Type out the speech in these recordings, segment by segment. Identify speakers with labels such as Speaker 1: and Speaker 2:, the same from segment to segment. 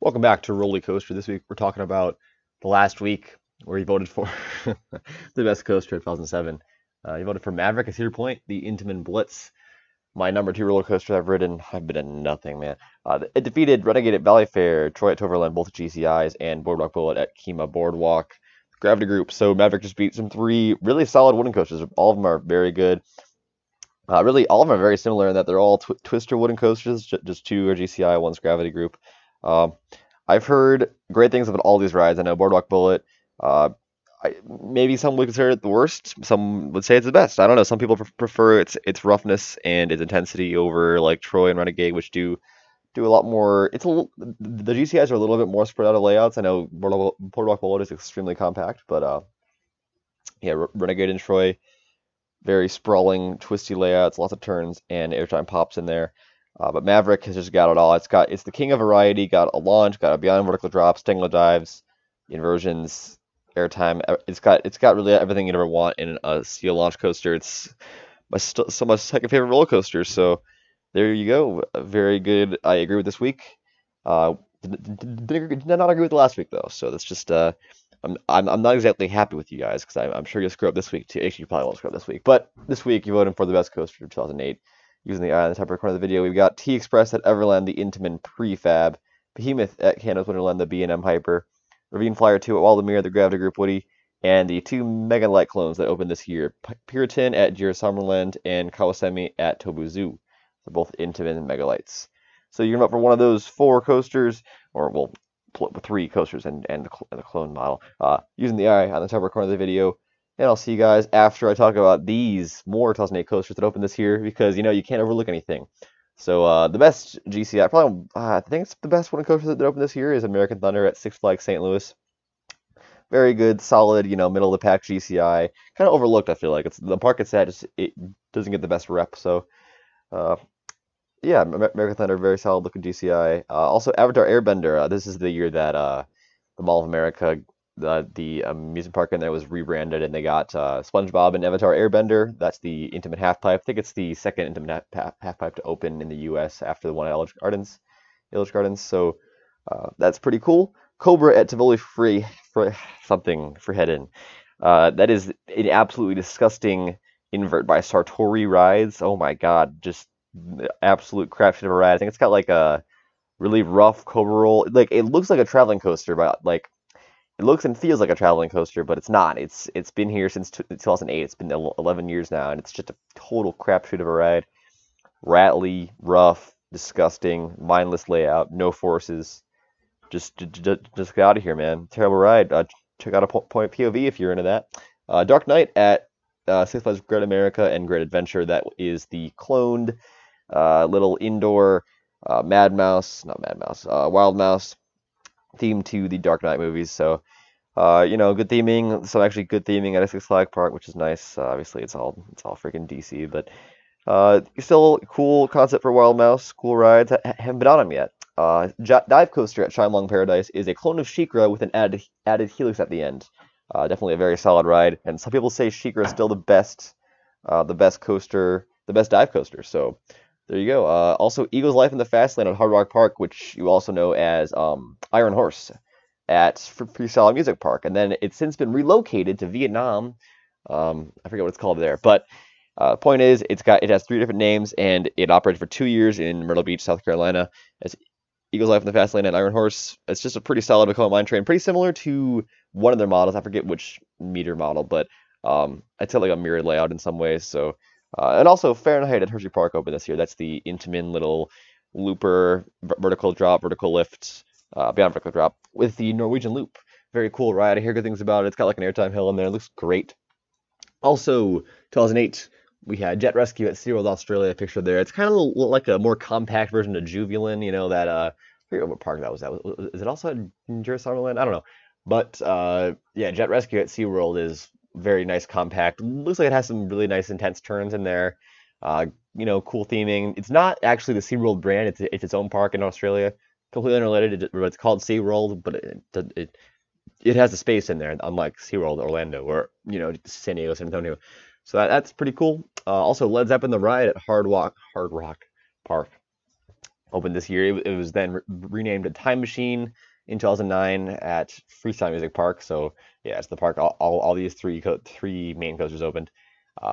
Speaker 1: Welcome back to Roller Coaster. This week we're talking about the last week where you voted for the best coaster of 2007. You voted for Maverick at Cedar Point, the Intamin Blitz. My number two roller coaster I've ridden, I've been in nothing, man. It defeated Renegade at Valley Fair, Troy at Toverland, both at GCIs, and Boardwalk Bullet at Kima Boardwalk. Gravity Group. So Maverick just beat some three really solid wooden coasters. All of them are very good. Really, all of them are very similar in that they're all Twister wooden coasters. Just two are GCI, one's Gravity Group. Um, I've heard great things about all these rides. I know Boardwalk Bullet. Uh, Maybe some would consider it the worst. Some would say it's the best. I don't know. Some people prefer its roughness and its intensity over like Troy and Renegade, which do a lot more. The GCIs are a little bit more spread out of layouts. I know Boardwalk Bullet is extremely compact, but yeah, Renegade and Troy very sprawling, twisty layouts, lots of turns, and airtime pops in there. But Maverick has just got it all. It's the king of variety. Got a launch, got a beyond vertical drop, Stangler dives, inversions, airtime. It's got really everything you'd ever want in a steel launch coaster. It's my second favorite roller coaster. So there you go. Very good. I agree with this week. Did not agree with the last week though. So that's just I'm not exactly happy with you guys because I'm sure you'll screw up this week too. Actually, you probably won't screw up this week, but this week you voted for the best coaster of 2008 using the eye on the top right corner of the video. We've got T Express at Everland, the Intamin Prefab, Behemoth at Canada's Wonderland, the B&M Hyper, Ravine Flyer 2 at Waldameer, the Gravity Group Woody, and the two Mega Light clones that opened this year, Puritan at Jira Summerland and Kawasemi at Tobu Zoo. They're both Intamin Mega Lights. So you're going to vote for one of those four coasters, or well, three coasters and the clone model, using the eye on the top right corner of the video. And I'll see you guys after I talk about these more 2008 coasters that opened this year because you can't overlook anything. So the best GCI, probably I think it's the best one coaster that opened this year is American Thunder at Six Flags St. Louis. Very good, solid, middle of the pack GCI. Kind of overlooked, I feel like. It's the park it's at, it doesn't get the best rep. So uh, yeah, American Thunder, very solid looking GCI. Also, Avatar Airbender. This is the year that the Mall of America, the amusement park in there was rebranded, and they got SpongeBob and Avatar Airbender. That's the Intamin half pipe. I think it's the second Intamin half pipe to open in the U.S. after the one at Elitch Gardens. So that's pretty cool. Cobra at Tivoli for something for head in. That is an absolutely disgusting invert by Sartori Rides. Oh my God, just absolute crapshoot of a ride. I think it's got like a really rough Cobra roll. Like it looks like a traveling coaster, but like it looks and feels like a traveling coaster, but it's not. It's been here since 2008. It's been 11 years now, and it's just a total crapshoot of a ride. Rattly, rough, disgusting, mindless layout, no forces. Just get out of here, man. Terrible ride. Check out a point POV if you're into that. Dark Knight at Six Flags Great America and Great Adventure. That is the cloned little indoor Wild Mouse theme to the Dark Knight movies. So, good theming. Some actually good theming at a Six Flag Park, which is nice. Obviously, it's all freaking DC, but still cool concept for Wild Mouse. Cool rides. Haven't been on them yet. Dive Coaster at Shyamlong Paradise is a clone of SheiKra with an added helix at the end. Definitely a very solid ride, and some people say SheiKra is still the best coaster, the best dive coaster. So there you go. Also, Eagle's Life in the Fast Lane at Hard Rock Park, which you also know as Iron Horse at Freestyle Music Park, and then it's since been relocated to Vietnam. I forget what it's called there, but point is, it has three different names, and it operated for 2 years in Myrtle Beach, South Carolina, as Eagle's Life in the Fast Lane and Iron Horse. It's just a pretty solid Vekoma mine train, pretty similar to one of their models. I forget which meter model, but it's got like a mirrored layout in some ways. So, and also Fahrenheit at Hershey Park opened this year. That's the Intamin little looper, vertical drop, vertical lift, beyond vertical drop with the Norwegian loop. Very cool ride. I hear good things about it. It's got like an airtime hill in there. It looks great. Also, 2008, we had Jet Rescue at SeaWorld Australia pictured there. It's kind of like a more compact version of Juvialand, that I forget what park that was at. Is it also at Jura Summerland? I don't know. But yeah, Jet Rescue at SeaWorld is very nice, compact. Looks like it has some really nice, intense turns in there. Cool theming. It's not actually the SeaWorld brand. It's its own park in Australia, completely unrelated. It's called SeaWorld, but it has a space in there, unlike SeaWorld Orlando or San Diego, San Antonio. So that's pretty cool. Also, Led Zeppelin the Ride at Hard Rock Park. opened this year. It was then renamed a Time Machine in 2009 at Freestyle Music Park. So yeah, it's the park. All these three main coasters opened.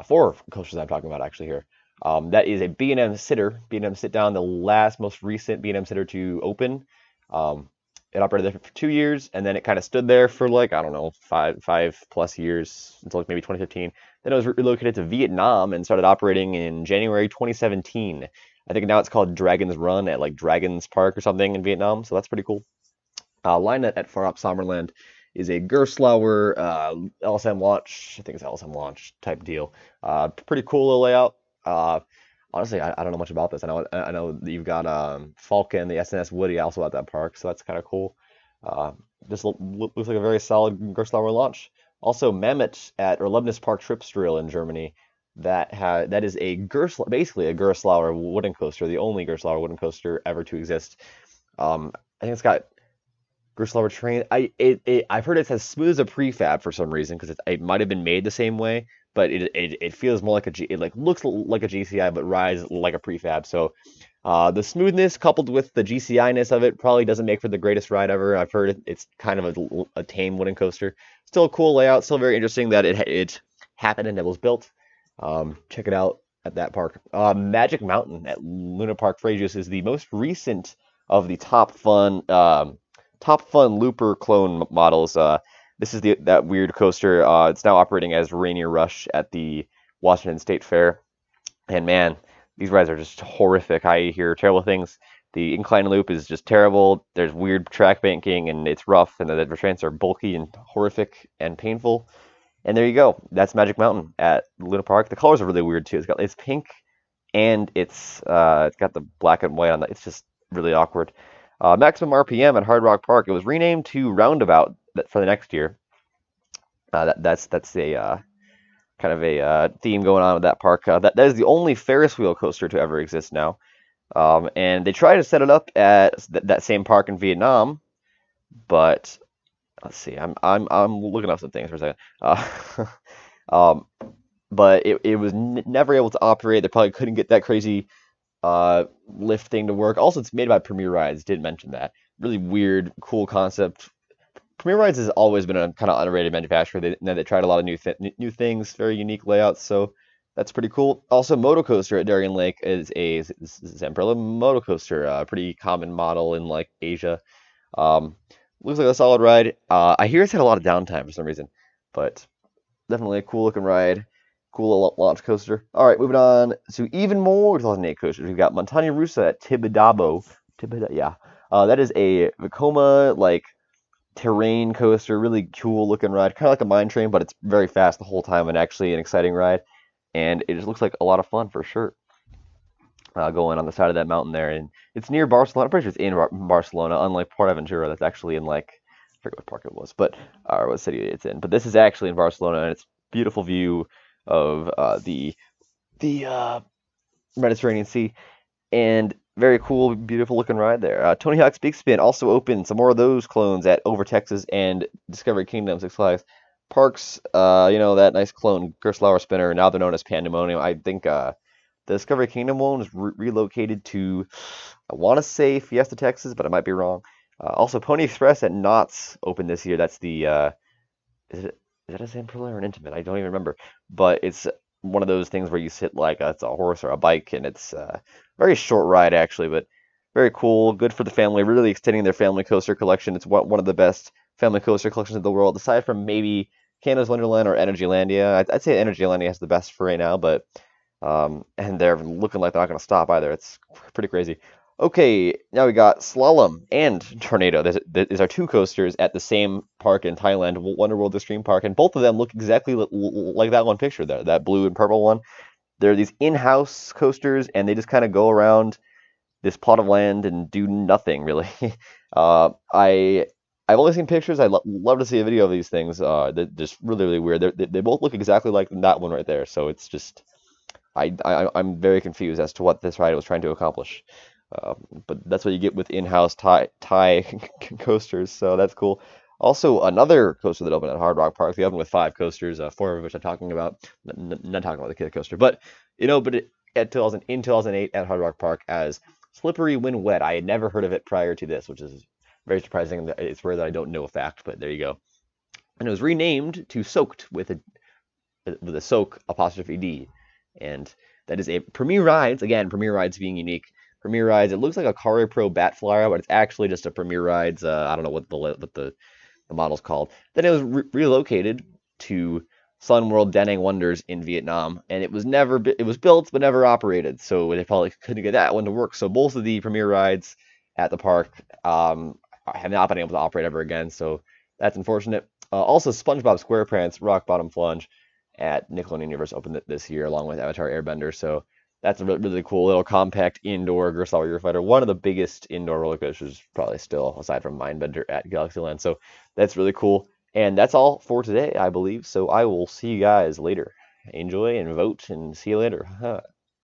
Speaker 1: Four coasters I'm talking about actually here. That is a B&M sitter, B&M sit down, the most recent B&M sitter to open. Um, it operated there for 2 years, and then it kind of stood there for like, I don't know, five plus years until like maybe 2015. Then it was relocated to Vietnam and started operating in January 2017. I think now it's called Dragon's Run at like Dragon's Park or something in Vietnam, so that's pretty cool. Line at Far Up Sommerland is a Gerstlauer LSM launch. I think it's LSM launch type deal. Pretty cool little layout. Uh, Honestly, I don't know much about this. I know that you've got Falcon, the SNS Woody also at that park, so that's kind of cool. Uh, this looks like a very solid Gerstlauer launch. Also, Mammoth at Erlebnis Park Tripsdrill in Germany. That is basically a Gerstlauer wooden coaster, the only Gerstlauer wooden coaster ever to exist. I think it's got Gerstlauer train. I've heard it's as smooth as a prefab for some reason because it might have been made the same way, but it feels more like it like looks like a GCI but rides like a prefab. So the smoothness coupled with the GCI-ness of it probably doesn't make for the greatest ride ever. I've heard it's kind of a tame wooden coaster. Still a cool layout. Still very interesting that it happened and it was built. Check it out at that park. Magic Mountain at Luna Park Frejus is the most recent of the Top Fun Looper clone models. This is that weird coaster. It's now operating as Rainier Rush at the Washington State Fair. And man, these rides are just horrific. I hear terrible things. The incline loop is just terrible. There's weird track banking and it's rough, and the restraints are bulky and horrific and painful. And there you go. That's Magic Mountain at Luna Park. The colors are really weird too. It's pink and it's got the black and white on it. It's just really awkward. Maximum RPM at Hard Rock Park. It was renamed to Roundabout for the next year. That's a kind of a theme going on with that park. That is the only Ferris wheel coaster to ever exist now. And they tried to set it up at that same park in Vietnam, but let's see. I'm looking up some things for a second. Um, but it was never able to operate. They probably couldn't get that crazy lift thing to work. Also, it's made by Premier Rides. Didn't mention that. Really weird, cool concept. Premier Rides has always been a kind of underrated manufacturer. They tried a lot of new things, very unique layouts. So that's pretty cool. Also, Moto Coaster at Darien Lake is a Zamperla Moto Coaster, a pretty common model in like Asia. Um, Looks like a solid ride. I hear it's had a lot of downtime for some reason, but definitely a cool looking ride. Cool launch coaster. All right, moving on to even more 2008 coasters. We've got Montaña Rusa at Tibidabo. Yeah. That is a Vekoma like terrain coaster, really cool looking ride, kind of like a mine train, but it's very fast the whole time and actually an exciting ride. And it just looks like a lot of fun for sure. Going on the side of that mountain there, and it's near Barcelona. I'm pretty sure it's in Barcelona, unlike Portaventura, that's actually in like I forget what park it was, but or what city it's in. But this is actually in Barcelona, and it's beautiful view of the Mediterranean Sea, and very cool, beautiful looking ride there. Tony Hawk's Big Spin also opened some more of those clones at Over Texas and Discovery Kingdom, Six Flags Parks. That nice clone Gerstlauer spinner. Now they're known as Pandemonium. I think the Discovery Kingdom one was relocated to, I want to say Fiesta, Texas, but I might be wrong. Also, Pony Express at Knott's opened this year. That's the is that a Zamperla or an Intimate? I don't even remember. But it's one of those things where you sit like it's a horse or a bike, and it's a very short ride actually, but very cool. Good for the family. Really extending their family coaster collection. It's one of the best family coaster collections in the world, aside from maybe Canada's Wonderland or Energylandia. I'd say Energylandia has the best for right now, but and they're looking like they're not going to stop either. It's pretty crazy. Okay, now we got Slalom and Tornado. There's our two coasters at the same park in Thailand, Wonder World Extreme Park, and both of them look exactly like that one picture there, that blue and purple one. They're these in-house coasters, and they just kind of go around this plot of land and do nothing really. I've only seen pictures. I'd love to see a video of these things. They're just really weird. They both look exactly like that one right there. So it's just I'm very confused as to what this ride was trying to accomplish. But that's what you get with in-house Thai coasters, so that's cool. Also, another coaster that opened at Hard Rock Park. They opened with 5 coasters, 4 of which I'm talking about. Not talking about the kid coaster, but in 2008 at Hard Rock Park as Slippery When Wet. I had never heard of it prior to this, which is very surprising. It's rare that I don't know a fact, but there you go. And it was renamed to Soaked with a soak apostrophe D. And that is a Premier Rides, again, Premier Rides being unique. Premier Rides, it looks like a Car Pro Bat Flyer, but it's actually just a Premier Rides, I don't know what the model's called. Then it was relocated to Sun World Da Nang Wonders in Vietnam, and it was built but never operated, so they probably couldn't get that one to work. So both of the Premier Rides at the park have not been able to operate ever again, so that's unfortunate. Also, SpongeBob SquarePants Rock Bottom Plunge at Nickelodeon Universe opened this year along with Avatar Airbender, so that's a really cool little compact indoor Kurosawa Eurofighter. One of the biggest indoor roller coasters, probably still, aside from Mindbender at Galaxyland. So that's really cool. And that's all for today, I believe. So I will see you guys later. Enjoy and vote, and see you later.